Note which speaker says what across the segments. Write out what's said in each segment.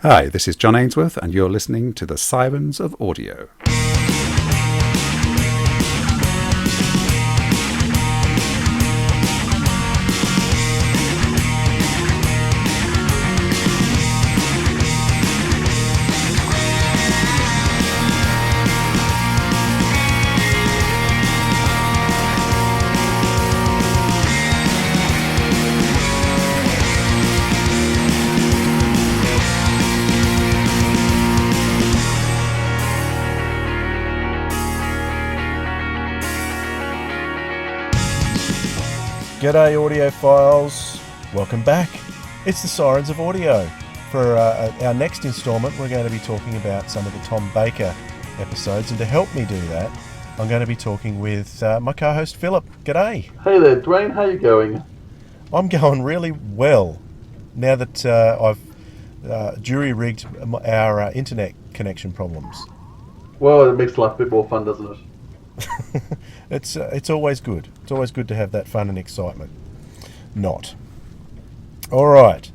Speaker 1: Hi, this is John Ainsworth, and you're listening to the Sirens of Audio.
Speaker 2: G'day audiophiles, welcome back. It's the Sirens of Audio. For our next instalment, we're going to be talking about some of the Tom Baker episodes, and to help me do that, I'm going to be talking with my co-host Philip. G'day.
Speaker 3: Hey there, Dwayne. How you going?
Speaker 2: I'm going really well now that I've jury-rigged our internet connection problems.
Speaker 3: Well, it makes life a bit more fun, doesn't it?
Speaker 2: It's always good. It's always good to have that fun and excitement. Not. All right.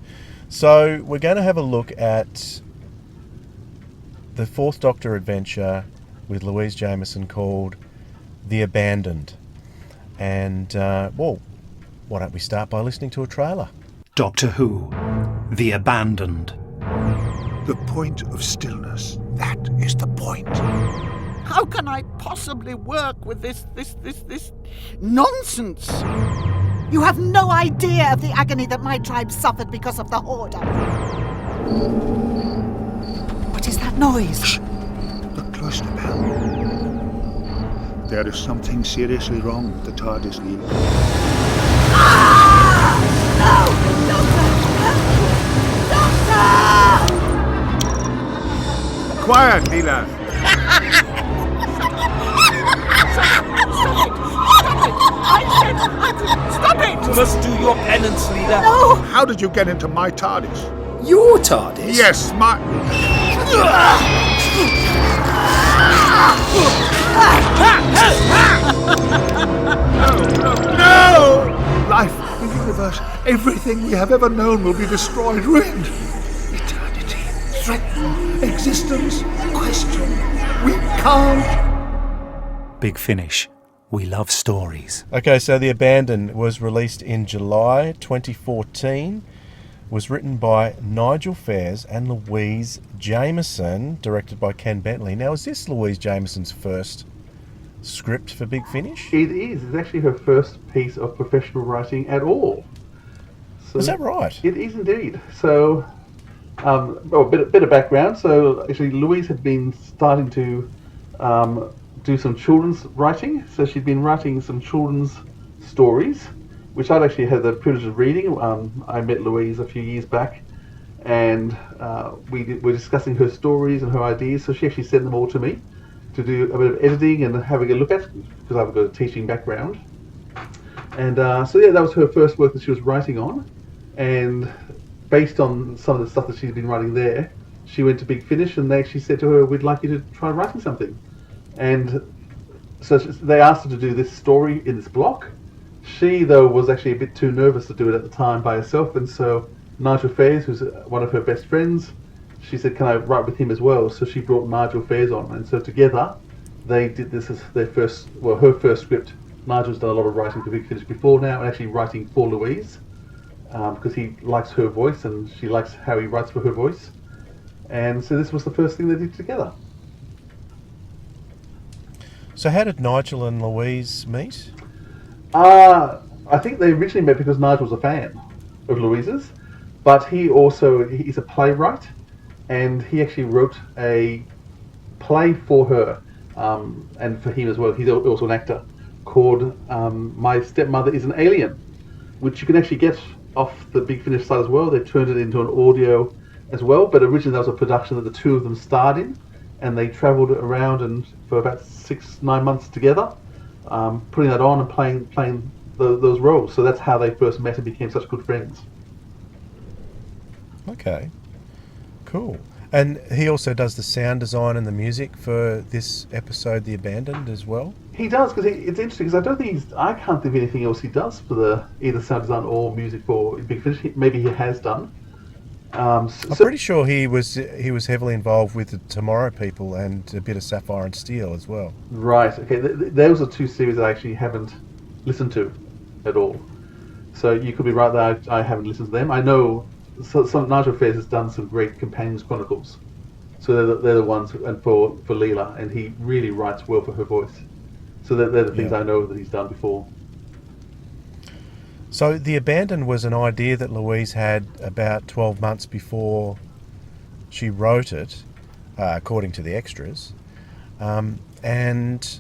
Speaker 2: So we're going to have a look at the Fourth Doctor adventure with Louise Jameson called The Abandoned. And, well, why don't we start by listening to a trailer?
Speaker 4: Doctor Who, The Abandoned.
Speaker 5: The point of stillness. That is the point.
Speaker 6: How can I possibly work with this nonsense?
Speaker 7: You have no idea of the agony that my tribe suffered because of the Order. What is that noise?
Speaker 5: Shh. The cloister bell. There is something seriously wrong with the TARDIS, Neil.
Speaker 7: Ah! No! Doctor! Doctor!
Speaker 5: Quiet, Neela.
Speaker 6: Stop it!
Speaker 8: You must do your penance, leader.
Speaker 7: No!
Speaker 5: How did you get into my TARDIS?
Speaker 8: Your TARDIS?
Speaker 5: Yes, my... No! Life, the universe, everything we have ever known will be destroyed, ruined. Eternity, threatened, existence, question. We can't...
Speaker 4: Big Finish. We love stories.
Speaker 2: Okay, so The Abandoned was released in July 2014. Was written by Nigel and Louise Jameson, directed by Ken Bentley. Now, is this Louise Jameson's first script for Big Finish?
Speaker 3: It is. It's actually her first piece of professional writing at all. So
Speaker 2: Is that right?
Speaker 3: It is indeed. So, a bit of background. So, actually, Louise had been starting to do some children's writing. So she'd been writing some children's stories, which I'd actually had the privilege of reading. I met Louise a few years back, and we were discussing her stories and her ideas. So she actually sent them all to me to do a bit of editing and having a look at, because I've got a teaching background. And so yeah, that was her first work that she was writing on. And based on some of the stuff that she's been writing there, she went to Big Finish, and they actually said to her, "We'd like you to try writing something." And so they asked her to do this story in this block. She, though, was actually a bit too nervous to do it at the time by herself, and so Nigel, who's one of her best friends, she said, "Can I write with him as well?" So she brought Nigel on, and so together they did this as her first script. Nigel's done a lot of writing for Big Finish before now, and actually writing for Louise, because he likes her voice and she likes how he writes for her voice. And so this was the first thing they did together.
Speaker 2: So how did Nigel and Louise meet?
Speaker 3: I think they originally met because Nigel was a fan of Louise's, but he's a playwright, and he actually wrote a play for her, and for him as well. He's also an actor, called My Stepmother is an Alien, which you can actually get off the Big Finish site as well. They turned it into an audio as well, but originally that was a production that the two of them starred in, and they travelled around and for about 6-9 months together, putting that on and playing those roles. So that's how they first met and became such good friends.
Speaker 2: Okay, cool. And he also does the sound design and the music for this episode, The Abandoned, as well?
Speaker 3: He does, because it's interesting, because I can't think of anything else he does for either sound design or music for Big Finish. Maybe he has done.
Speaker 2: I'm pretty sure he was heavily involved with the Tomorrow People and a bit of Sapphire and Steel as well.
Speaker 3: Right. Okay. Those are two series I actually haven't listened to at all. So you could be right that I haven't listened to them. I know some Nigel Fairs has done some great Companions Chronicles. So they're the ones, and for Leela, and he really writes well for her voice. So they're the things I know that he's done before.
Speaker 2: So The Abandoned was an idea that Louise had about 12 months before she wrote it, according to the extras. And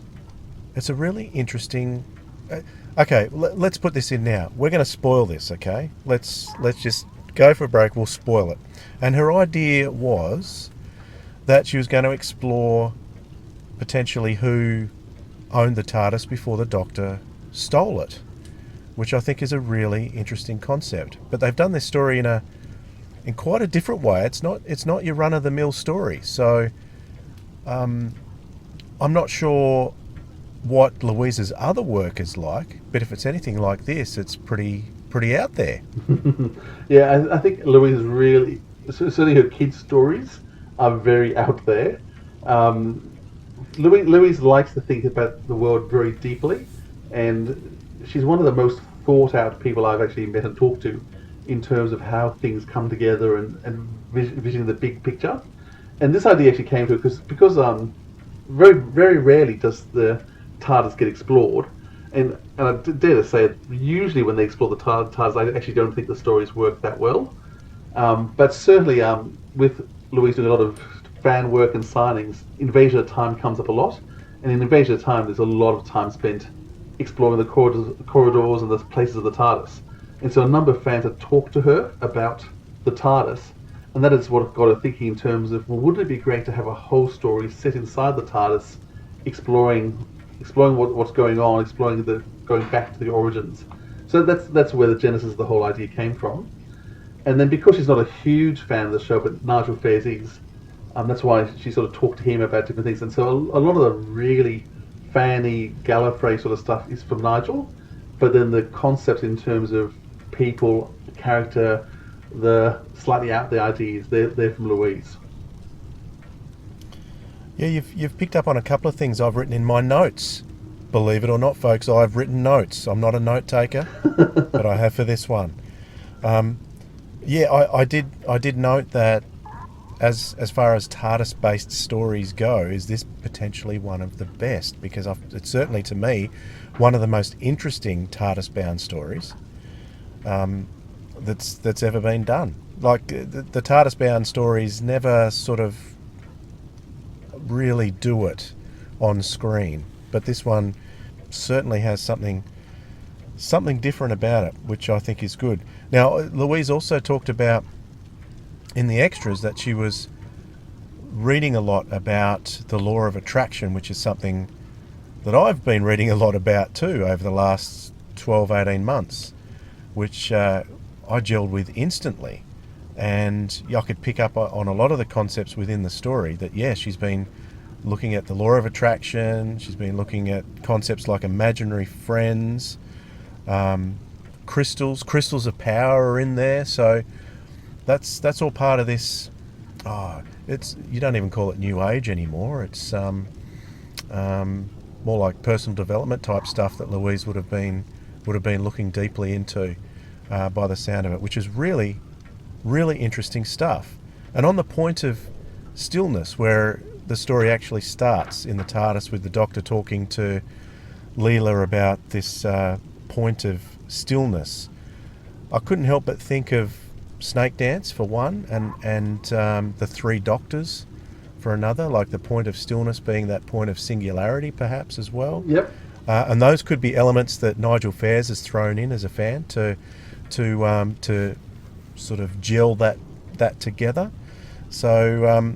Speaker 2: it's a really interesting... okay, let's put this in now. We're going to spoil this, okay? Let's just go for a break. We'll spoil it. And her idea was that she was going to explore potentially who owned the TARDIS before the Doctor stole it, which I think is a really interesting concept. But they've done this story in quite a different way. It's not your run-of-the-mill story. So I'm not sure what Louise's other work is like, but if it's anything like this, it's pretty out there.
Speaker 3: Yeah, I think Louise is really, certainly her kids' stories are very out there. Louise likes to think about the world very deeply, and she's one of the most thought out people I've actually met and talked to in terms of how things come together and visioning the big picture. And this idea actually came to her because very, very rarely does the TARDIS get explored. And I dare to say, usually when they explore the TARDIS, I actually don't think the stories work that well. But certainly with Louise doing a lot of fan work and signings, Invasion of Time comes up a lot. And in Invasion of Time, there's a lot of time spent exploring the corridors and the places of the TARDIS. And so a number of fans have talked to her about the TARDIS. And that is what got her thinking in terms of, well, wouldn't it be great to have a whole story set inside the TARDIS, exploring what's going on, going back to the origins. So that's where the genesis of the whole idea came from. And then because she's not a huge fan of the show, but Nigel Fairs is, that's why she sort of talked to him about different things. And so a lot of the really fanny Gallifrey sort of stuff is from Nigel, but then the concepts in terms of people, character, the slightly out there ideas, they're from Louise.
Speaker 2: Yeah, you've picked up on a couple of things I've written in my notes. Believe it or not, folks, I've written notes. I'm not a note taker, but I have for this one. I did note that as far as TARDIS-based stories go, is this potentially one of the best? Because it's certainly, to me, one of the most interesting TARDIS-bound stories that's ever been done. Like, the TARDIS-bound stories never sort of really do it on screen, but this one certainly has something different about it, which I think is good. Now, Louise also talked about in the extras that she was reading a lot about the law of attraction, which is something that I've been reading a lot about too over the last 12-18 months, which I gelled with instantly. And I could pick up on a lot of the concepts within the story that, she's been looking at the law of attraction, she's been looking at concepts like imaginary friends, crystals of power are in there. So that's all part of this. You don't even call it New Age anymore. It's more like personal development type stuff that Louise would have been looking deeply into by the sound of it, which is really, really interesting stuff. And on the point of stillness, where the story actually starts in the TARDIS with the Doctor talking to Leela about this point of stillness, I couldn't help but think of Snake Dance for one, and the Three Doctors for another, like the point of stillness being that point of singularity perhaps as well.
Speaker 3: Yep.
Speaker 2: And those could be elements that Nigel Fairs has thrown in as a fan to sort of gel that together. So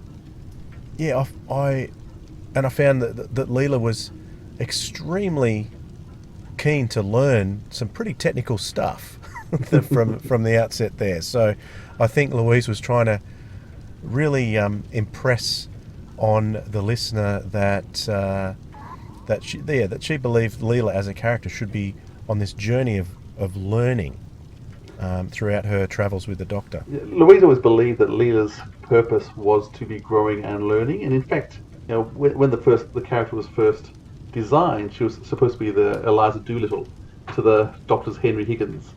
Speaker 2: I found that Leela was extremely keen to learn some pretty technical stuff from the outset there. So I think Louise was trying to really impress on the listener that she believed Leela as a character should be on this journey of learning. throughout her travels with the Doctor.
Speaker 3: Louise always believed that Leela's purpose was to be growing and learning, and in fact, when the character was first designed, she was supposed to be the Eliza Doolittle to the Doctor's Henry Higgins,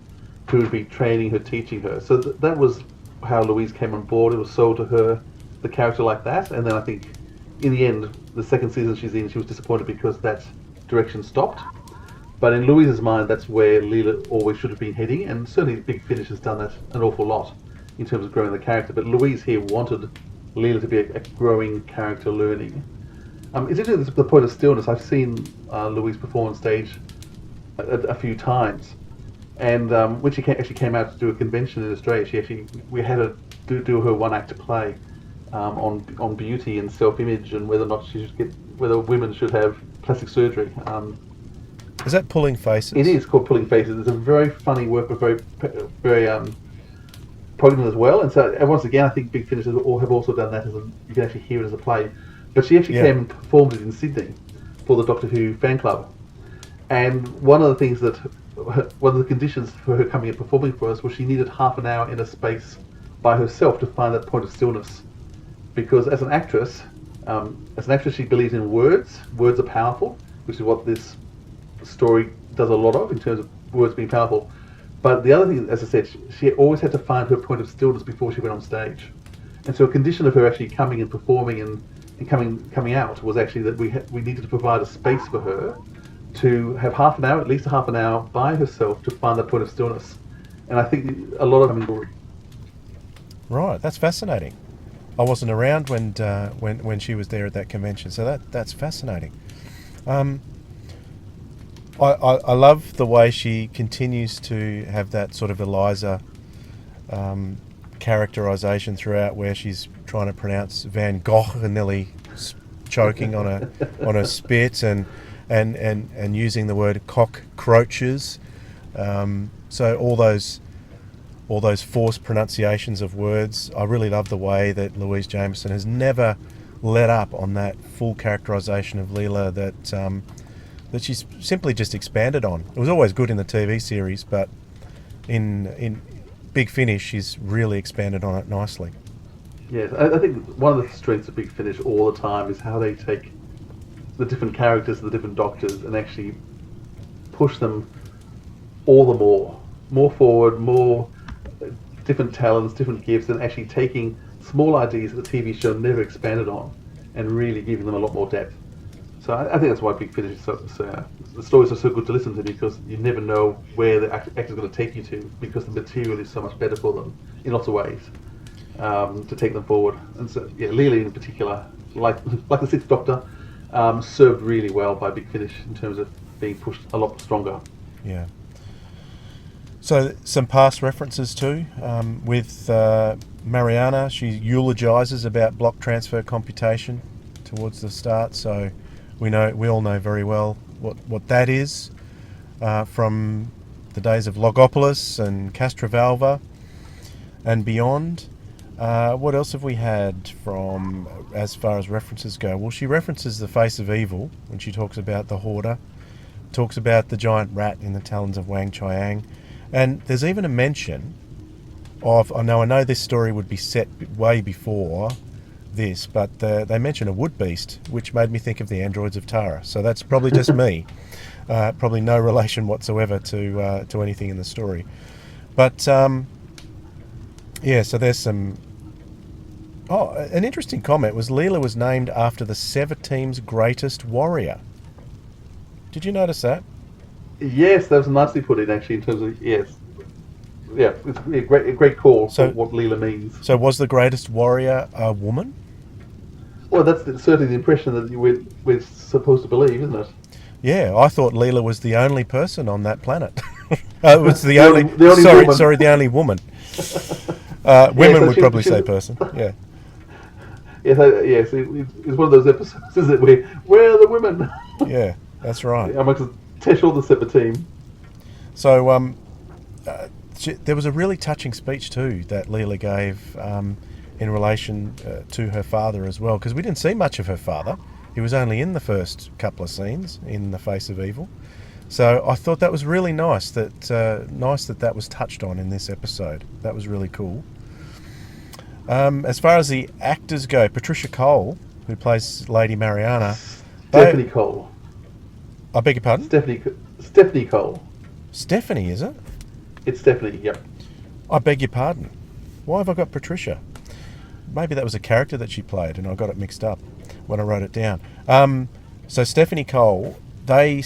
Speaker 3: who would be training her, teaching her. So that was how Louise came on board. It was sold to her, the character like that, and then I think in the end, the second season she's in, she was disappointed because that direction stopped. But in Louise's mind, that's where Leela always should have been heading, and certainly Big Finish has done that an awful lot in terms of growing the character. But Louise here wanted Leela to be a growing character, learning. It's interesting, the point of stillness. I've seen Louise perform on stage a few times, and when she actually came out to do a convention in Australia, we had her do her one-act play on beauty and self-image and whether or not whether women should have plastic surgery.
Speaker 2: Is that Pulling Faces?
Speaker 3: It is called Pulling Faces. It's a very funny work, but very poignant as well. And so once again, I think Big Finish have also done that. You can actually hear it as a play. But she actually came and performed it in Sydney for the Doctor Who fan club. And one of the conditions for her coming and performing for us was she needed half an hour in a space by herself to find that point of stillness. Because as an actress, she believes in words. Words are powerful, which is what this story does a lot of in terms of words being powerful. But the other thing, as I said, she always had to find her point of stillness before she went on stage. And so a condition of her actually coming and performing and coming out was actually that we needed to provide a space for her to have at least half an hour by herself to find that point of stillness. And I think a lot of them...
Speaker 2: Right, that's fascinating. I wasn't around when she was there at that convention, so that's fascinating. I love the way she continues to have that sort of Eliza characterization throughout, where she's trying to pronounce Van Gogh and nearly choking on a spit, and using the word cockroaches. So all those forced pronunciations of words. I really love the way that Louise Jameson has never let up on that full characterization of Leela that she's simply just expanded on. It was always good in the TV series, but in Big Finish, she's really expanded on it nicely.
Speaker 3: Yes, I think one of the strengths of Big Finish all the time is how they take the different characters, the different Doctors, and actually push them all the more forward, more different talents, different gifts, and actually taking small ideas that the TV show never expanded on and really giving them a lot more depth. So I think that's why Big Finish is the stories are so good to listen to, because you never know where the actor's going to take you to, because the material is so much better for them in lots of ways to take them forward. And so, Leela in particular, like the Sixth Doctor, served really well by Big Finish in terms of being pushed a lot stronger.
Speaker 2: Yeah. So some past references too, with Mariana. She eulogises about block transfer computation towards the start. So we all know very well what that is from the days of Logopolis and Castrovalva and beyond. What else have we had from as far as references go? Well, she references the face of evil when she talks about the Hoarder, talks about the giant rat in the talons of Wang Chiang, and there's even a mention of, I know this story would be set way before this, but they mention a wood beast, which made me think of the androids of Tara. So that's probably just me. Probably no relation whatsoever to anything in the story. But so there's some... Oh, an interesting comment was Leela was named after the Sever team's greatest warrior. Did you notice that?
Speaker 3: Yes, that was nicely put in, actually, in terms of, yes. Yeah, it's a great call for what Leela means.
Speaker 2: So was the greatest warrior a woman?
Speaker 3: Well, that's certainly the impression that we're supposed to believe, isn't it?
Speaker 2: Yeah, I thought Leela was the only person on that planet. It was the only woman. Women would probably say person, yeah.
Speaker 3: Yes, it's one of those episodes, is it, where are the women?
Speaker 2: Yeah, that's right.
Speaker 3: Amongst Tesh or the Sever team.
Speaker 2: So, there was a really touching speech too that Leela gave in relation to her father as well, because we didn't see much of her father. He was only in the first couple of scenes in The Face of Evil. So I thought that was really nice that that was touched on in this episode. That was really cool. As far as the actors go, Patricia Cole, who plays Lady Mariana.
Speaker 3: Stephanie Cole.
Speaker 2: I beg your pardon?
Speaker 3: Stephanie Cole.
Speaker 2: Stephanie, is it?
Speaker 3: It's Stephanie, yep.
Speaker 2: I beg your pardon. Why have I got Patricia? Maybe that was a character that she played and I got it mixed up when I wrote it down. So Stephanie Cole, they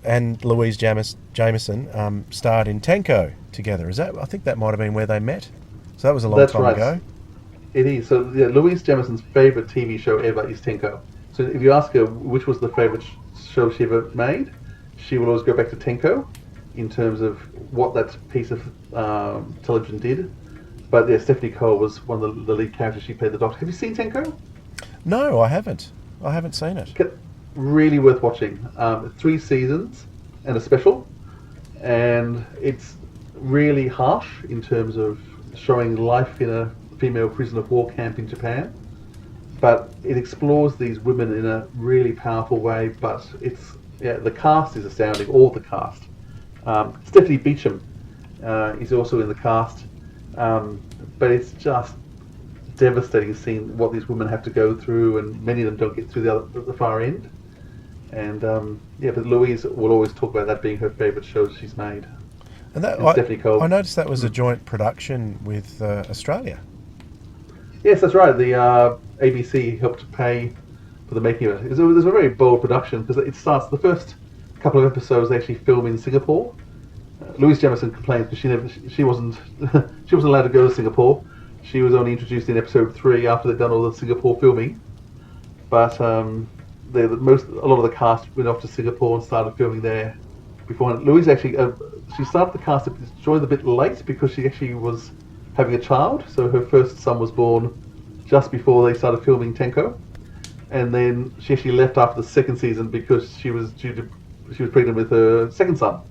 Speaker 2: and Louise Jameson starred in Tenko together. I think that might have been where they met. So that was a long time ago.
Speaker 3: It is. So yeah, Louise Jameson's favourite TV show ever is Tenko. So if you ask her which was the favourite show she ever made, she will always go back to Tenko in terms of what that piece of television did. But yeah, Stephanie Cole was one of the lead characters. She played the Doctor. Have you seen Tenko?
Speaker 2: No, I haven't. I haven't seen it.
Speaker 3: Really worth watching. 3 seasons and a special. And it's really harsh in terms of showing life in a female prisoner of war camp in Japan. But it explores these women in a really powerful way. But the cast is astounding. All the cast. Stephanie Beacham is also in the cast. But it's just devastating seeing what these women have to go through, and many of them don't get through the far end. And but Louise will always talk about that being her favourite show she's made.
Speaker 2: And
Speaker 3: Stephanie Cole.
Speaker 2: I noticed that was a joint production with Australia.
Speaker 3: Yes, that's right. The ABC helped pay for the making of it. It was a very bold production because it starts the first couple of episodes they actually film in Singapore. Louise Jameson complains because she wasn't allowed to go to Singapore. She was only introduced in episode 3 after they'd done all the Singapore filming. But a lot of the cast went off to Singapore and started filming there beforehand. Louise actually she started the cast joined a bit late because she actually was having a child. So her first son was born just before they started filming Tenko, and then she actually left after the second season because she was pregnant with her second son.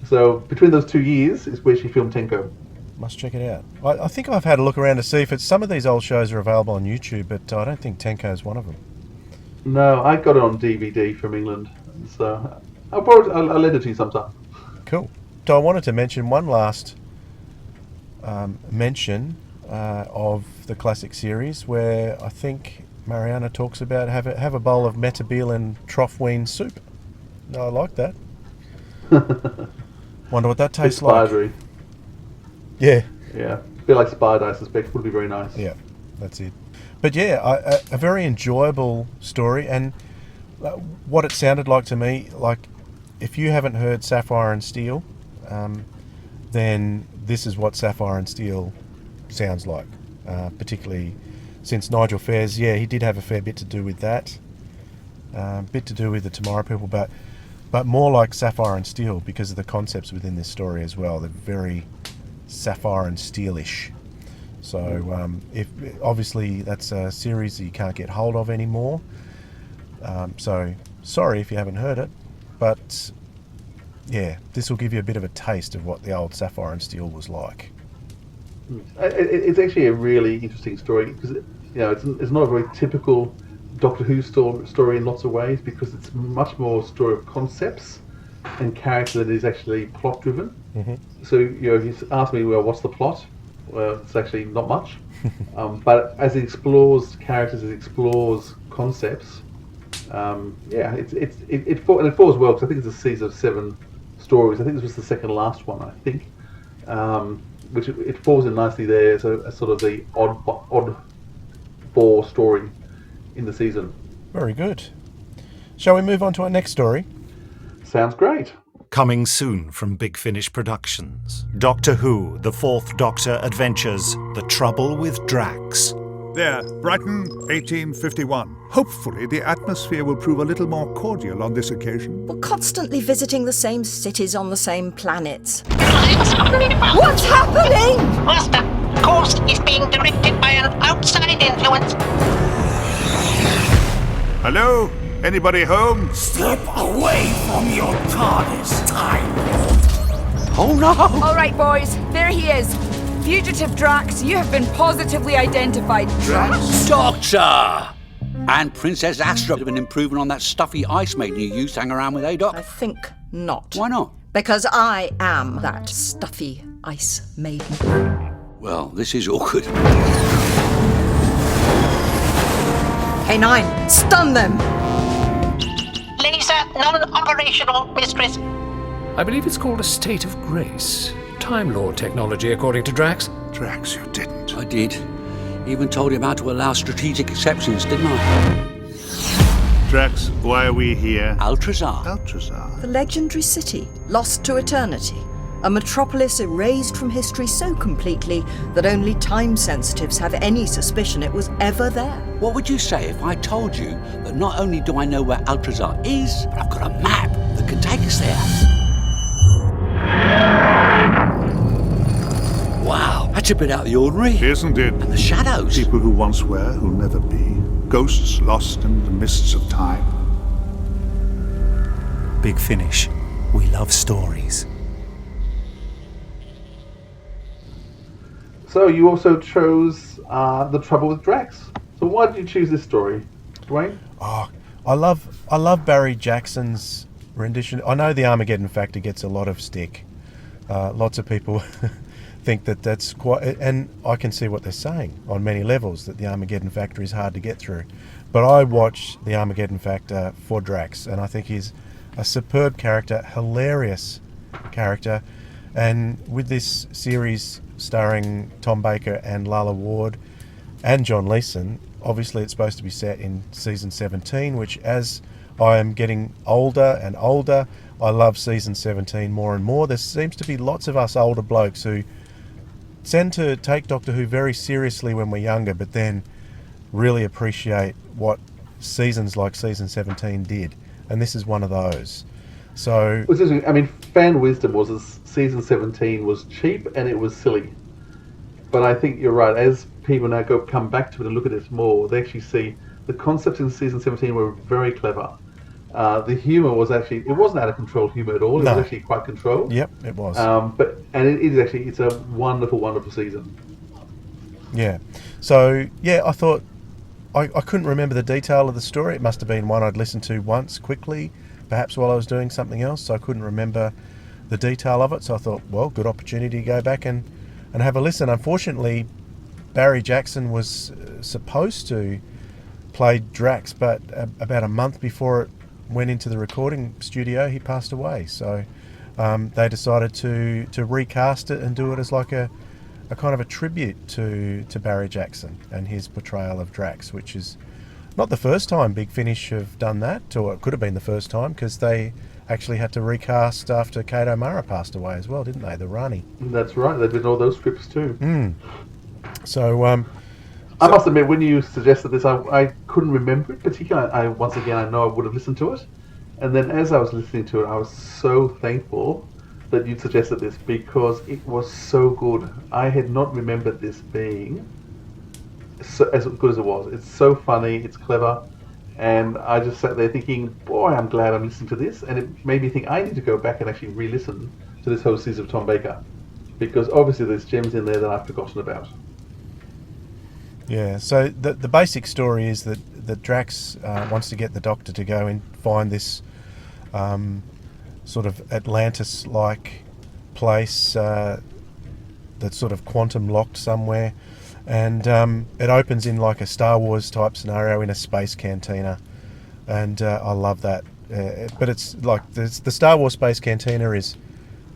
Speaker 3: So between those 2 years is where she filmed Tenko.
Speaker 2: Must check it out. I think I've had a look around to see if some of these old shows are available on YouTube, but I don't think Tenko is one of them.
Speaker 3: No, I got it on DVD from England, so I'll lend it to you sometime.
Speaker 2: Cool. So I wanted to mention one last mention of the classic series, where I think Mariana talks about have a bowl of metabile and trough-wean soup. No, I like that. Wonder what that tastes like.
Speaker 3: Spidery.
Speaker 2: Yeah.
Speaker 3: Yeah. A bit like Spider, I suspect, would be very nice.
Speaker 2: Yeah, that's it. But yeah, a very enjoyable story, and what it sounded like to me, like if you haven't heard Sapphire and Steel, then this is what Sapphire and Steel sounds like, particularly since Nigel Fair's, he did have a fair bit to do with that, bit to do with the Tomorrow People, but more like Sapphire and Steel because of the concepts within this story as well. They're very Sapphire and Steel-ish. So if obviously that's a series that you can't get hold of anymore. So sorry if you haven't heard it, but yeah, this will give you a bit of a taste of what the old Sapphire and Steel was like.
Speaker 3: It's actually a really interesting story because it's not a very typical Doctor Who story in lots of ways, because it's much more a story of concepts and character than is actually plot driven.
Speaker 2: Mm-hmm.
Speaker 3: So he's asked me, well, what's the plot? Well, it's actually not much. But as it explores characters, it explores concepts. It falls well, because I think it's a season of 7 stories. I think this was the second last one, I think. Which it falls in nicely there as a sort of the odd ball story in the season.
Speaker 2: Very good. Shall we move on to our next story?
Speaker 3: Sounds great.
Speaker 4: Coming soon from Big Finish Productions. Doctor Who, The Fourth Doctor Adventures, The Trouble with Drax.
Speaker 5: There, Brighton, 1851. Hopefully the atmosphere will prove a little more cordial on this occasion.
Speaker 9: We're constantly visiting the same cities on the same planets. What's happening?
Speaker 6: Master, the course is being directed by an outside influence.
Speaker 5: Hello? Anybody home?
Speaker 8: Step away from your TARDIS, Time Lord.
Speaker 10: Oh no!
Speaker 11: All right, boys, there he is. Fugitive Drax, you have been positively identified.
Speaker 8: Drax?
Speaker 10: Doctor! And Princess Astra have been improving on that stuffy ice maiden you used to hang around with, eh, Doc?
Speaker 9: I think not.
Speaker 10: Why not?
Speaker 9: Because I am that stuffy ice maiden.
Speaker 10: Well, this is awkward.
Speaker 9: K9, stun them!
Speaker 6: Laser non-operational, Mistress.
Speaker 12: I believe it's called a state of grace. Time Lord technology, according to Drax.
Speaker 5: Drax, you didn't.
Speaker 10: I did. Even told him how to allow strategic exceptions, didn't I?
Speaker 5: Drax, why are we here?
Speaker 10: Altrazar.
Speaker 5: Altrazar.
Speaker 9: The legendary city, lost to eternity. A metropolis erased from history so completely that only time sensitives have any suspicion it was ever there.
Speaker 10: What would you say if I told you that not only do I know where Altrazar is, but I've got a map that can take us there? Wow, that's a bit out of the ordinary.
Speaker 5: Isn't it?
Speaker 10: And the shadows.
Speaker 5: People who once were, who'll never be. Ghosts lost in the mists of time.
Speaker 4: Big Finish. We love stories.
Speaker 3: So you also chose The Trouble with Drax. So why did you choose this story, Dwayne?
Speaker 2: Oh, I love Barry Jackson's rendition. I know the Armageddon Factor gets a lot of stick. Lots of people think that that's quite, and I can see what they're saying on many levels, that the Armageddon Factor is hard to get through. But I watch the Armageddon Factor for Drax, and I think he's a superb character, hilarious character, and with this series starring Tom Baker and Lalla Ward and John Leeson, obviously it's supposed to be set in season 17, which as I am getting older and older, I love season 17 more and more. There seems to be lots of us older blokes who tend to take Doctor Who very seriously when we're younger, but then really appreciate what seasons like season 17 did. And this is one of those. So,
Speaker 3: I mean, fan wisdom was that season 17 was cheap and it was silly. But I think you're right. As people now come back to it and look at it more, they actually see the concepts in season 17 were very clever. The humour was actually, it wasn't out of control humour at all. It was actually quite controlled.
Speaker 2: Yep, it was.
Speaker 3: It's a wonderful, wonderful season.
Speaker 2: Yeah. So, yeah, I thought, I couldn't remember the detail of the story. It must have been one I'd listened to once quickly, perhaps while I was doing something else, so I couldn't remember the detail of it. So I thought, well, good opportunity to go back and have a listen. Unfortunately, Barry Jackson was supposed to play Drax, but about a month before it went into the recording studio, he passed away. So they decided to recast it and do it as like a kind of a tribute to Barry Jackson and his portrayal of Drax, which is not the first time Big Finish have done that, or it could have been the first time, because they actually had to recast after Kate O'Mara passed away as well, didn't they? The Rani.
Speaker 3: That's right. They did all those scripts too.
Speaker 2: So,
Speaker 3: I must admit, when you suggested this, I couldn't remember it particularly. Once again, I know I would have listened to it, and then as I was listening to it, I was so thankful that you'd suggested this, because it was so good. I had not remembered this being as good as it was. It's so funny, it's clever, and I just sat there thinking, boy, I'm glad I'm listening to this, and it made me think I need to go back and actually re-listen to this whole season of Tom Baker, because obviously there's gems in there that I've forgotten about.
Speaker 2: Yeah, so the basic story is that Drax wants to get the Doctor to go and find this sort of Atlantis-like place that's sort of quantum locked somewhere, and it opens in like a Star Wars type scenario in a space cantina, and I love that. But it's like the Star Wars space cantina is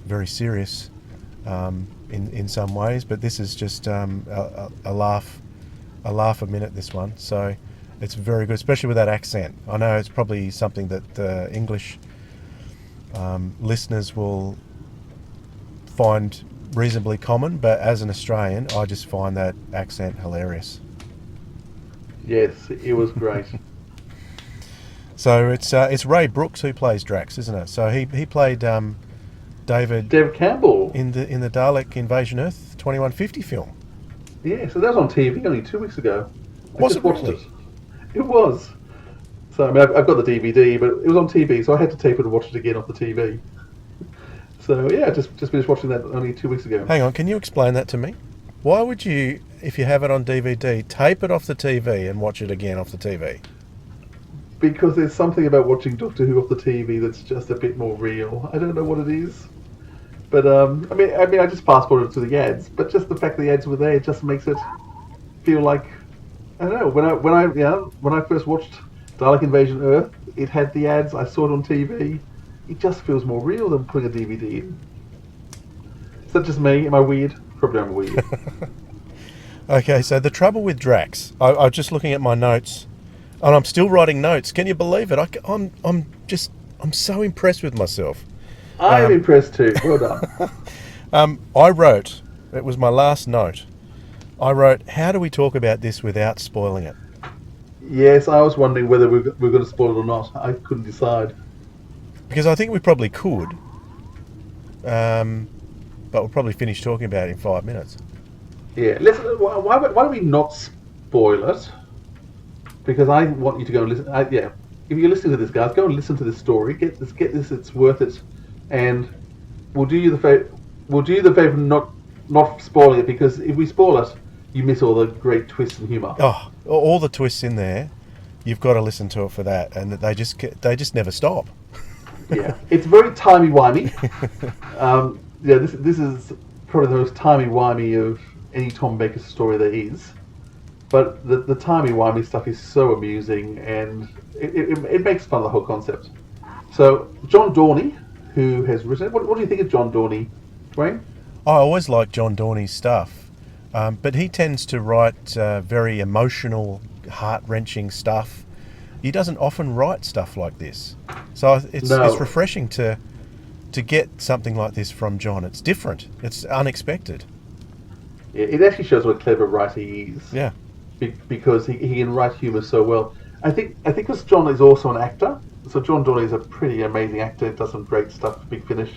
Speaker 2: very serious in some ways, but this is just a laugh a minute, this one. So it's very good, especially with that accent. I know it's probably something that English listeners will find reasonably common, but as an Australian, I just find that accent hilarious.
Speaker 3: Yes, it was great.
Speaker 2: So it's Ray Brooks who plays Drax, isn't it? So he played David
Speaker 3: Campbell
Speaker 2: in the Dalek Invasion Earth 2150 film.
Speaker 3: Yeah, so that was on TV only 2 weeks ago. I
Speaker 2: Was
Speaker 3: just
Speaker 2: it
Speaker 3: watched
Speaker 2: really?
Speaker 3: it. It was. So I mean, I've got the DVD, but it was on TV, so I had to tape it and watch it again off the TV. So yeah, just finished watching that only 2 weeks ago.
Speaker 2: Hang on, can you explain that to me? Why would you, if you have it on DVD, tape it off the TV and watch it again off the TV?
Speaker 3: because there's something about watching Doctor Who off the TV that's just a bit more real. I don't know what it is, but I mean, I just fast forwarded to the ads, but just the fact the ads were there just makes it feel like, I don't know. When I first watched Dalek Invasion Earth, it had the ads. I saw it on TV. It just feels more real than putting a DVD in. Is that just me? Am I weird? Probably I'm weird.
Speaker 2: Okay, so the trouble with Drax, I'm just looking at my notes, and I'm still writing notes. Can you believe it? I'm so impressed with myself.
Speaker 3: I'm impressed too. Well done.
Speaker 2: I wrote, it was my last note, I wrote, how do we talk about this without spoiling it?
Speaker 3: Yes, I was wondering whether we're going to spoil it or not. I couldn't decide.
Speaker 2: Because I think we probably could, but we'll probably finish talking about it in 5 minutes.
Speaker 3: Yeah, listen. Why don't we not spoil it? Because I want you to go and listen. If you're listening to this, guys, go and listen to this story. Get this. It's worth it, and we'll do you the favor. We'll do you the favor not spoiling it, because if we spoil it, you miss all the great twists and humour.
Speaker 2: Oh, all the twists in there. You've got to listen to it for that, and they just never stop.
Speaker 3: Yeah, it's very timey-wimey. This is probably the most timey-wimey of any Tom Baker story there is. But the timey-wimey stuff is so amusing, and it makes fun of the whole concept. So, John Dorney, who has written it, what do you think of John Dorney, Dwayne?
Speaker 2: I always like John Dorney's stuff, but he tends to write very emotional, heart-wrenching stuff. He doesn't often write stuff like this. So it's refreshing to get something like this from John. It's different. It's unexpected.
Speaker 3: Yeah, it actually shows what a clever writer he is.
Speaker 2: Yeah.
Speaker 3: Because he can write humour so well. I think because John is also an actor, so John Dorney is a pretty amazing actor, does some great stuff for Big Finish,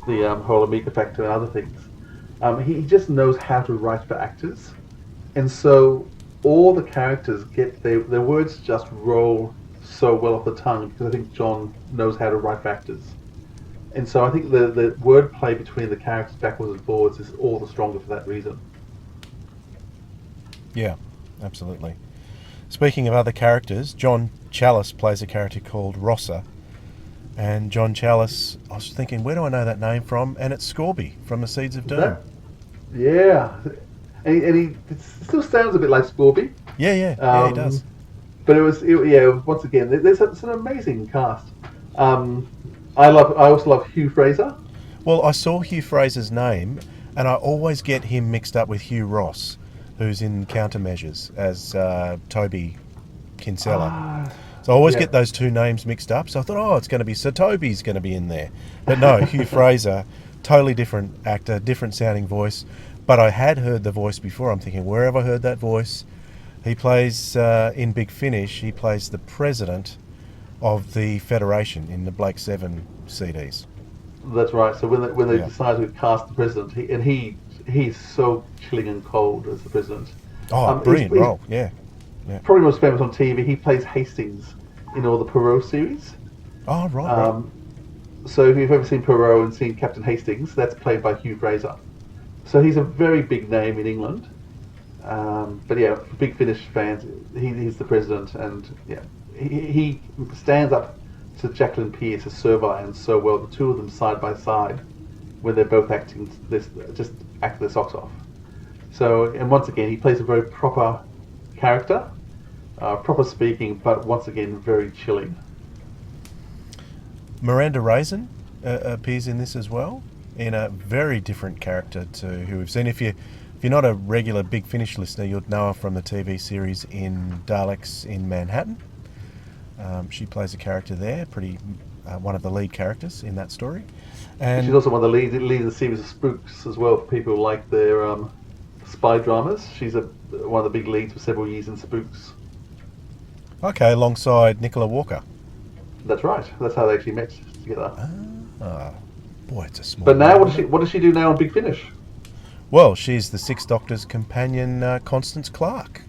Speaker 3: the whole Amiga Factor and other things. He just knows how to write for actors, and so all the characters get their words just roll so well off the tongue, because I think John knows how to write for actors. And so I think the wordplay between the characters backwards and forwards is all the stronger for that reason.
Speaker 2: Yeah, absolutely. Speaking of other characters, John Chalice plays a character called Rossa. And John Chalice, I was thinking, where do I know that name from? And it's Scorby from The Seeds of Doom.
Speaker 3: Yeah. And he still sounds a bit like Scorby.
Speaker 2: Yeah, he does.
Speaker 3: But it was once again, it's an amazing cast. I also love Hugh Fraser.
Speaker 2: Well, I saw Hugh Fraser's name, and I always get him mixed up with Hugh Ross, who's in Countermeasures as Toby Kinsella. So I always get those two names mixed up. So I thought, it's going to be Sir Toby's going to be in there. But no, Hugh Fraser, totally different actor, different sounding voice. But I had heard the voice before. I'm thinking, where have I heard that voice? He plays, in Big Finish, he plays the president of the Federation in the Blake 7 CDs.
Speaker 3: That's right. So when they decided to cast the president, he's so chilling and cold as the president.
Speaker 2: Brilliant role, yeah.
Speaker 3: Probably most famous on TV. He plays Hastings in all the Poirot series.
Speaker 2: Oh, right.
Speaker 3: So if you've ever seen Poirot and seen Captain Hastings, that's played by Hugh Fraser. So he's a very big name in England. But yeah, for Big Finish fans, he's the president, and he stands up to Jacqueline Pearce as Servine so well. The two of them side by side, when they're both acting this, just act their socks off. So, and once again, he plays a very proper character, proper speaking, but once again, very chilling.
Speaker 2: Miranda Raisin appears in this as well, in a very different character to who we've seen. If you're not a regular Big Finish listener, you'd know her from the TV series in Daleks in Manhattan. She plays a character there, one of the lead characters in that story. And
Speaker 3: she's also one of the lead in the series of Spooks as well, for people who like their spy dramas. She's one of the big leads for several years in Spooks.
Speaker 2: Okay, alongside Nicola Walker.
Speaker 3: That's right. That's how they actually met together.
Speaker 2: Boy, it's a small.
Speaker 3: But now, what does she do now on Big Finish?
Speaker 2: Well, she's the Sixth Doctor's companion, Constance Clark.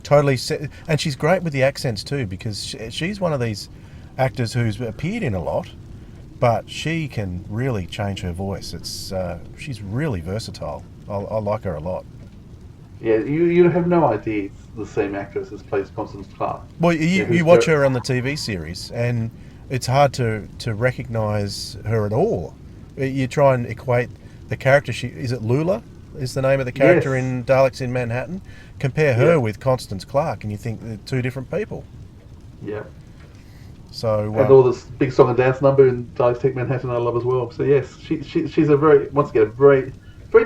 Speaker 2: Totally, and she's great with the accents too, because she's one of these actors who's appeared in a lot, but she can really change her voice. She's really versatile. I like her a lot.
Speaker 3: Yeah, you have no idea. the same actress as plays Constance Clark.
Speaker 2: Well, you watch her on the TV series, and it's hard to recognise her at all. You try and equate the character. Is it Lula? Is the name of the character in Daleks in Manhattan? Compare her with Constance Clark, and you think they're two different people.
Speaker 3: Yeah.
Speaker 2: So
Speaker 3: and all this big song and dance number in Daleks Take Manhattan I love as well. So yes, she's a very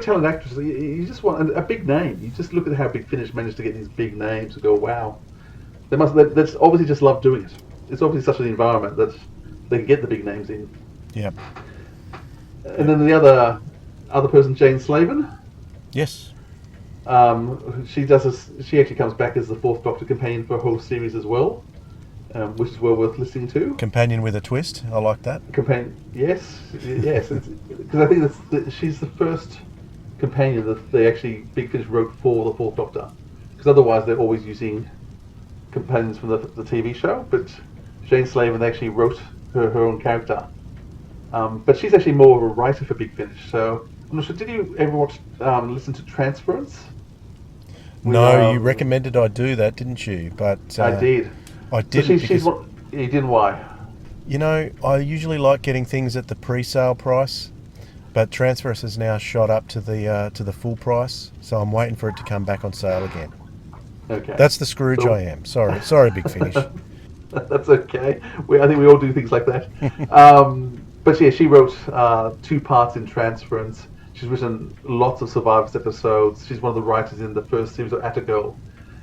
Speaker 3: talented actress. You just want a big name. You just look at how Big Finish managed to get these big names and go, wow. They obviously just love doing it. It's obviously such an environment that they can get the big names in.
Speaker 2: Yeah.
Speaker 3: And then the other person, Jane Slavin.
Speaker 2: Yes.
Speaker 3: She actually comes back as the Fourth Doctor companion for a whole series as well, which is well worth listening to.
Speaker 2: Companion with a twist. I like that.
Speaker 3: Companion. Yes. Because I think she's the first companion that they actually Big Finish wrote for the Fourth Doctor. Because otherwise they're always using companions from the TV show. But Jane Slavin actually wrote her own character. But she's actually more of a writer for Big Finish. So I'm not sure. Did you ever listen to Transference?
Speaker 2: No, you recommended I do that, didn't you? But
Speaker 3: I did.
Speaker 2: I didn't.
Speaker 3: You didn't. Why?
Speaker 2: You know, I usually like getting things at the pre-sale price, but Transference has now shot up to the full price, so I'm waiting for it to come back on sale again.
Speaker 3: Okay.
Speaker 2: That's the Scrooge I am. Sorry, Big Finish.
Speaker 3: That's okay. I think we all do things like that. But yeah, she wrote 2 parts in Transference. She's written lots of Survivors episodes. She's one of the writers in the first series of Attagirl.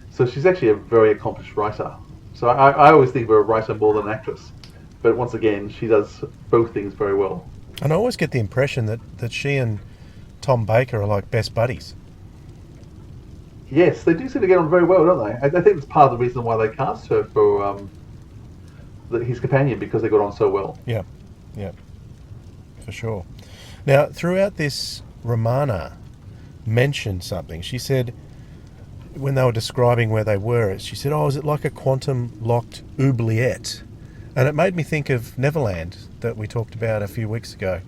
Speaker 3: So she's actually a very accomplished writer. So I always think we're a writer more than an actress. But once again, she does both things very well.
Speaker 2: And I always get the impression that she and Tom Baker are like best buddies.
Speaker 3: Yes, they do seem to get on very well, don't they? I think it's part of the reason why they cast her for his companion, because they got on so well.
Speaker 2: Yeah, for sure. Now, throughout this, Romana mentioned something. She said, when they were describing where they were, she said, is it like a quantum-locked oubliette? And it made me think of Neverland that we talked about a few weeks ago,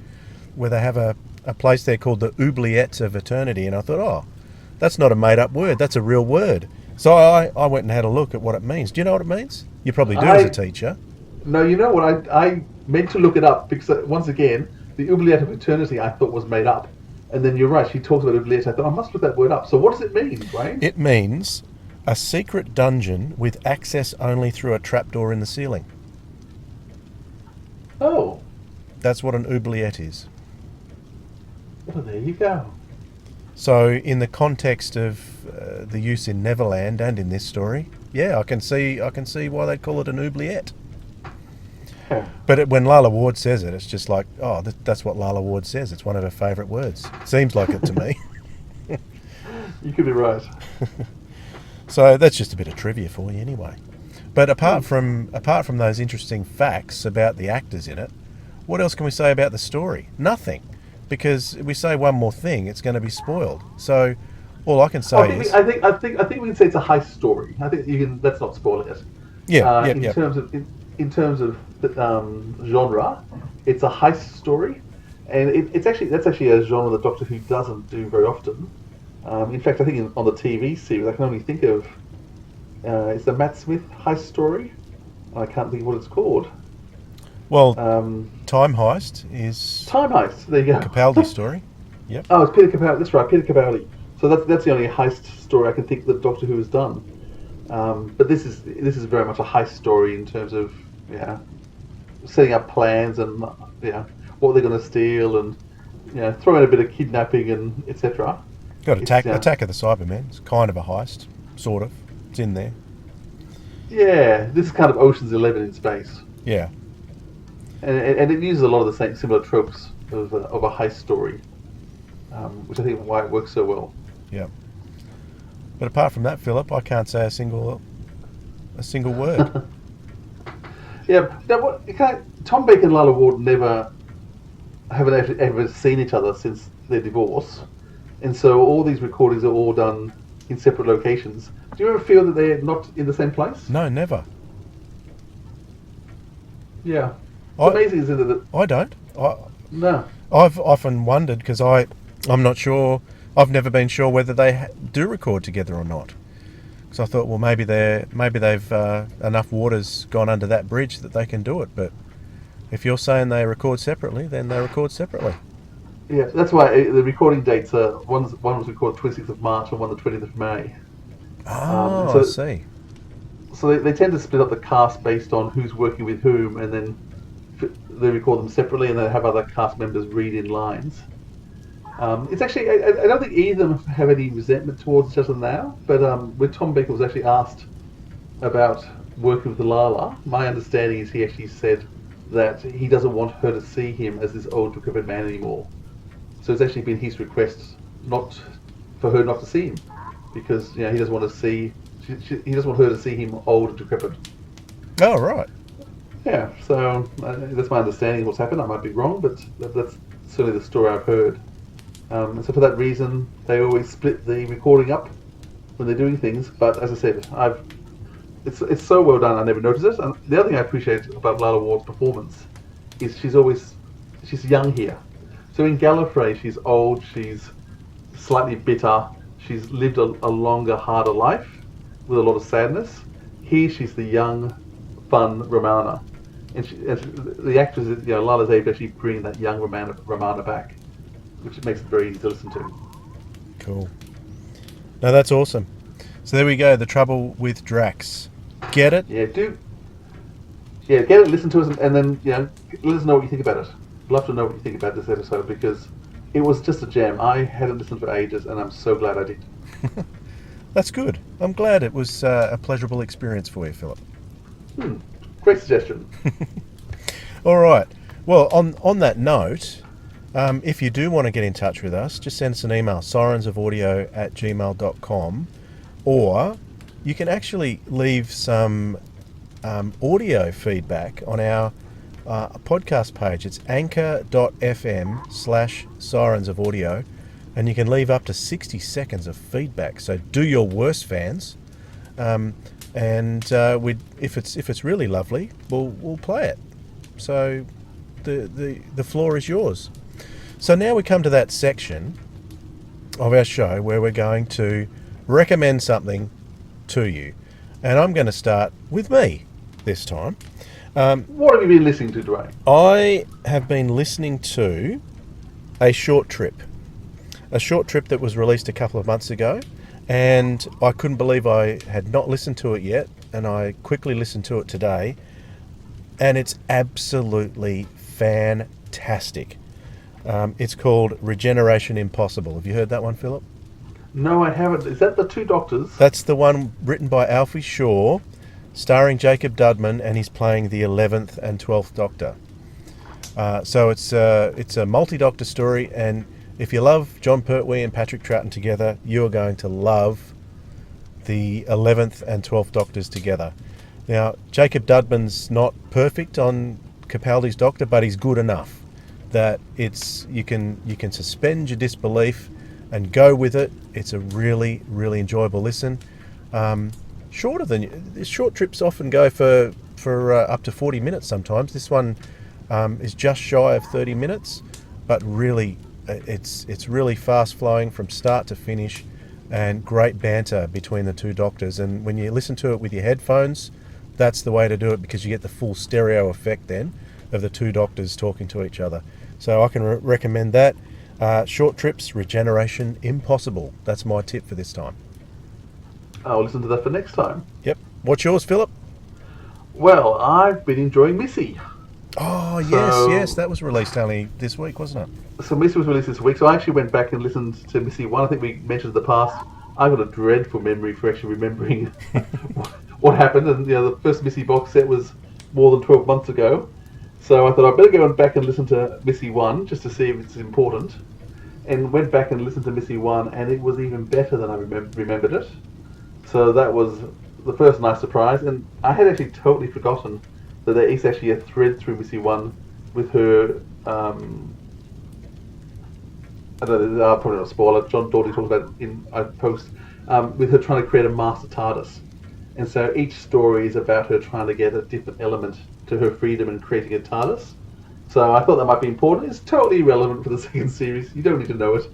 Speaker 2: where they have a place there called the Oubliettes of Eternity. And I thought, that's not a made-up word, that's a real word. So I went and had a look at what it means. Do you know what it means? You probably do as a teacher.
Speaker 3: No, you know what? I meant to look it up because, once again, the Oubliette of Eternity I thought was made up. And then you're right, she talks about Oubliette. I thought, I must look that word up. So what does it mean, Dwayne?
Speaker 2: It means a secret dungeon with access only through a trapdoor in the ceiling.
Speaker 3: Oh.
Speaker 2: That's what an oubliette is.
Speaker 3: Well, there you go.
Speaker 2: So in the context of the use in Neverland and in this story, I can see why they'd call it an oubliette. But when Lala Ward says it, it's just like, that's what Lala Ward says. It's one of her favourite words. Seems like it to me.
Speaker 3: You could be right.
Speaker 2: So that's just a bit of trivia for you anyway. But apart from those interesting facts about the actors in it, what else can we say about the story? Nothing. Because if we say one more thing, it's going to be spoiled. So all I can say is...
Speaker 3: I think we can say it's a heist story. I think that's not spoiling it.
Speaker 2: Yeah,
Speaker 3: In terms of genre, it's a heist story, and that's actually a genre that Doctor Who doesn't do very often. In fact, I think on the TV series, I can only think of it's the Matt Smith heist story. I can't think of what it's called.
Speaker 2: Well, Time Heist is...
Speaker 3: Time Heist, there you go.
Speaker 2: Capaldi's story. Yep.
Speaker 3: Oh, it's Peter Capaldi, that's right, Peter Capaldi. So that's the only heist story I can think that Doctor Who has done. But this is very much a heist story in terms of setting up plans and what they're going to steal and throw in a bit of kidnapping and etc.
Speaker 2: Got Attack of the Cybermen. It's kind of a heist, sort of. It's in there.
Speaker 3: Yeah, this is kind of Ocean's 11 in space.
Speaker 2: Yeah.
Speaker 3: And it uses a lot of the same similar tropes of a heist story, which I think is why it works so well.
Speaker 2: Yeah. But apart from that, Philip, I can't say a single word.
Speaker 3: Yeah. Now, Tom Baker and Lala Ward haven't ever seen each other since their divorce, and so all these recordings are all done in separate locations. Do you ever feel that they're not in the same place?
Speaker 2: No, never.
Speaker 3: Yeah. It's amazing, isn't it?
Speaker 2: I don't.
Speaker 3: No.
Speaker 2: I've often wondered because I'm not sure. I've never been sure whether they do record together or not. Because I thought, well, maybe they've enough water's gone under that bridge that they can do it. But if you're saying they record separately, then they record separately.
Speaker 3: Yeah, that's why the recording dates are one was recorded 26th of March and one the 20th of May.
Speaker 2: Oh, I see.
Speaker 3: So they tend to split up the cast based on who's working with whom, and then they record them separately, and they have other cast members read in lines. It's actually, I don't think either of them have any resentment towards each other now, but when Tom Baker was actually asked about working with Lala, my understanding is he actually said that he doesn't want her to see him as this old decrepit man anymore. So it's actually been his request for her not to see him, because he doesn't want to see he doesn't want her to see him old and decrepit.
Speaker 2: Oh, right.
Speaker 3: Yeah, so that's my understanding of what's happened. I might be wrong, but that's certainly the story I've heard. And so for that reason, they always split the recording up when they're doing things. But as I said, it's so well done, I never noticed it. And the other thing I appreciate about Lala Ward's performance is she's young here. So in Gallifrey, she's old, she's slightly bitter, she's lived a longer, harder life with a lot of sadness. Here, she's the young, fun Romana, and the actress, Lala's able to actually bring that young Romana back, which makes it very easy to listen to.
Speaker 2: Cool. No, that's awesome. So there we go. The Trouble with Drax. Get it?
Speaker 3: Yeah, get it. Listen to us, and then let us know what you think about it. I'd love to know what you think about this episode, because it was just a jam. I hadn't listened for ages, and I'm so glad I did.
Speaker 2: That's good. I'm glad it was a pleasurable experience for you, Philip.
Speaker 3: Great suggestion.
Speaker 2: All right. Well, on that note, if you do want to get in touch with us, just send us an email, sirensofaudio@gmail.com, or you can actually leave some audio feedback on our podcast page. It's anchor.fm/sirensofaudio, and you can leave up to 60 seconds of feedback. So do your worst, fans. If it's really lovely, we'll play it. So the floor is yours. So now we come to that section of our show where we're going to recommend something to you, and I'm going to start with me this time.
Speaker 3: What have you been listening to, Dwayne?
Speaker 2: I have been listening to A Short Trip that was released a couple of months ago, and I couldn't believe I had not listened to it yet, and I quickly listened to it today, and it's absolutely fantastic. It's called Regeneration Impossible. Have you heard that one, Philip?
Speaker 3: No, I haven't. Is that the two doctors?
Speaker 2: That's the one written by Alfie Shaw, starring Jacob Dudman, and he's playing the 11th and 12th Doctor. So it's a multi-doctor story, and if you love John Pertwee and Patrick Troughton together, you're going to love the 11th and 12th Doctors together. Now, Jacob Dudman's not perfect on Capaldi's Doctor, but he's good enough that you can suspend your disbelief and go with it. It's a really, really enjoyable listen. Short trips often go for up to 40 minutes sometimes. This one is just shy of 30 minutes, but really it's really fast flowing from start to finish, and great banter between the two doctors. And when you listen to it with your headphones, that's the way to do it, because you get the full stereo effect then of the two doctors talking to each other. So I can recommend that. Short Trips, Regeneration Impossible. That's my tip for this time.
Speaker 3: I'll listen to that for next time.
Speaker 2: Yep. What's yours, Philip?
Speaker 3: Well, I've been enjoying Missy.
Speaker 2: Oh, yes. That was released only this week, wasn't it?
Speaker 3: So Missy was released this week, so I actually went back and listened to Missy 1. I think we mentioned in the past. I've got a dreadful memory for actually remembering what happened. And the first Missy box set was more than 12 months ago. So I thought I'd better go back and listen to Missy 1 just to see if it's important. And went back and listened to Missy 1, and it was even better than I remembered it. So that was the first nice surprise. And I had actually totally forgotten that there is actually a thread through Missy 1 with her... I don't know, probably not a spoiler. John Dorney talks about it in a post, with her trying to create a master TARDIS. And so each story is about her trying to get a different element to her freedom and creating a TARDIS. So I thought that might be important. It's totally irrelevant for the second series. You don't need to know it.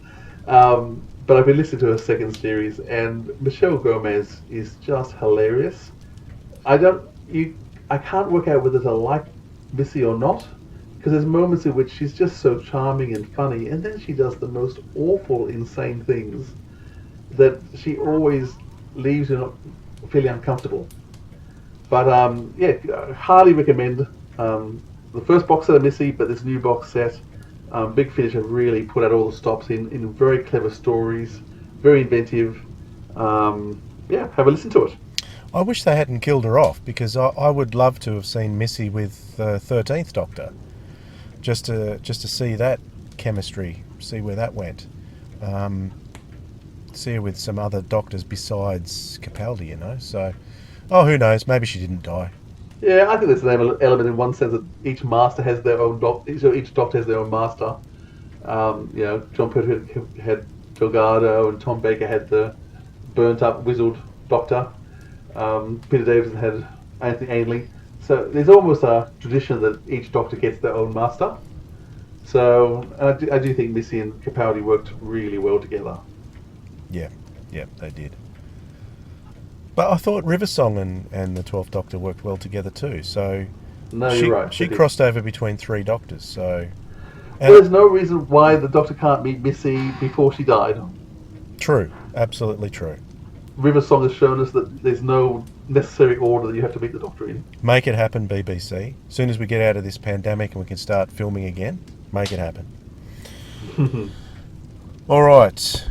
Speaker 3: but I've been listening to her second series, and Michelle Gomez is just hilarious. I can't work out whether to like Missy or not, because there's moments in which she's just so charming and funny, and then she does the most awful, insane things that she always leaves you feeling uncomfortable. But highly recommend the first box set of Missy, but this new box set. Big Finish have really put out all the stops in very clever stories, very inventive. Have a listen to it.
Speaker 2: I wish they hadn't killed her off, because I would love to have seen Missy with the 13th Doctor, just to see that chemistry, see where that went. See her with some other doctors besides Capaldi, you know. So, who knows? Maybe she didn't die.
Speaker 3: Yeah, I think there's an element in one sense that each master has their own doctor. So each doctor has their own master. John Pertwee had Delgado, and Tom Baker had the burnt-up, wizard doctor. Peter Davison had Anthony Ainley. So there's almost a tradition that each doctor gets their own master. So I do think Missy and Capaldi worked really well together.
Speaker 2: Yeah, they did. But I thought Riversong and the 12th Doctor worked well together too. So
Speaker 3: you're right.
Speaker 2: She crossed over between three doctors. So
Speaker 3: there's no reason why the Doctor can't meet Missy before she died.
Speaker 2: True, absolutely true.
Speaker 3: Riversong has shown us that there's no necessary order that you have to meet the Doctor in.
Speaker 2: Make it happen, BBC. As soon as we get out of this pandemic and we can start filming again, make it happen. All right.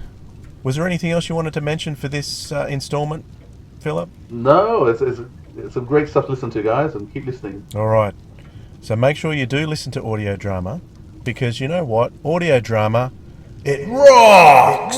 Speaker 2: Was there anything else you wanted to mention for this instalment, Philip?
Speaker 3: No, it's some great stuff to listen to, guys, and keep listening.
Speaker 2: All right. So make sure you do listen to audio drama, because you know what? Audio drama, it rocks!